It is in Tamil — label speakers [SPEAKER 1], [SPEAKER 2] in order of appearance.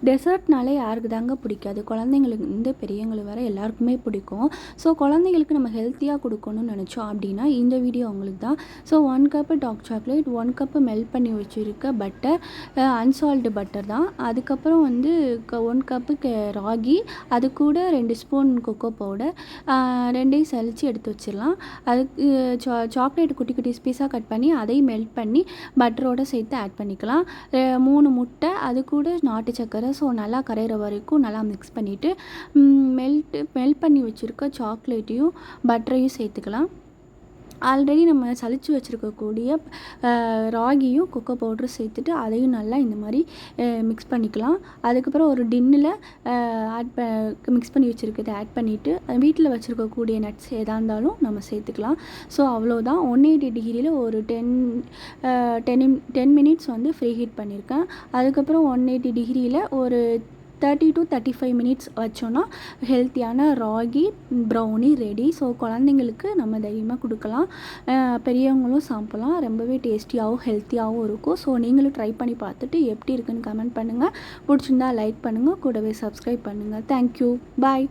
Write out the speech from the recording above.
[SPEAKER 1] டெசர்ட்னாலே யாருக்கு தாங்க பிடிக்காது, குழந்தைங்களுக்கு இருந்து பெரியவங்களுக்கு வர எல்லாருக்குமே பிடிக்கும். ஸோ குழந்தைங்களுக்கு நம்ம ஹெல்த்தியாக கொடுக்கணும்னு நினச்சோம் அப்படின்னா இந்த வீடியோ உங்களுக்கு தான். So 1 cup dark chocolate, 1 cup melt பண்ணி வச்சுருக்க பட்டர், அன்சால்டு பட்டர் தான். அதுக்கப்புறம் வந்து 1 கப்பு ராகி, அது கூட 2 ஸ்பூன் கொக்கோ பவுடர், ரெண்டையும் சலித்து எடுத்து வச்சிடலாம். அதுக்கு சாக்லேட் குட்டி குட்டி பீஸாக கட் பண்ணி அதையும் மெல்ட் பண்ணி பட்டரோடு சேர்த்து ஆட் பண்ணிக்கலாம். 3 முட்டை, அது கூட நாட்டு சர்க்கரை, ஸோ நல்லா கரையிற வரைக்கும் நல்லா மிக்ஸ் பண்ணிவிட்டு மெல்ட் பண்ணி வச்சுருக்க சாக்லேட்டையும் பட்டரையும் சேர்த்துக்கலாம். ஆல்ரெடி நம்ம சலித்து வச்சுருக்கக்கூடிய ராகியும் கொக்கோ பவுடரும் சேர்த்துட்டு அதையும் நல்லா இந்த மாதிரி மிக்ஸ் பண்ணிக்கலாம். அதுக்கப்புறம் ஒரு டின்னில் மிக்ஸ் பண்ணி வச்சுருக்கிறத ஆட் பண்ணிவிட்டு வீட்டில் வச்சுருக்கக்கூடிய நட்ஸ் எதாக இருந்தாலும் நம்ம சேர்த்துக்கலாம். ஸோ அவ்வளோதான். 180 டிகிரியில் ஒரு 10 மினிட்ஸ் வந்து ஃப்ரீ ஹீட் பண்ணியிருக்கேன். அதுக்கப்புறம் 180 டிகிரியில் ஒரு 30 to 35 மினிட்ஸ் வச்சோன்னா ஹெல்த்தியான ராகி ப்ரௌனி ரெடி. ஸோ குழந்தைங்களுக்கு நம்ம தைரியமாக கொடுக்கலாம், பெரியவங்களும் சாப்பிட்லாம். ரொம்பவே டேஸ்டியாகவும் ஹெல்த்தியாகவும் இருக்கும். ஸோ நீங்களும் ட்ரை பண்ணி பார்த்துட்டு எப்படி இருக்குன்னு கமெண்ட் பண்ணுங்கள். பிடிச்சிருந்தா லைக் பண்ணுங்கள், கூடவே சப்ஸ்கிரைப் பண்ணுங்கள். தேங்க்யூ, பாய்.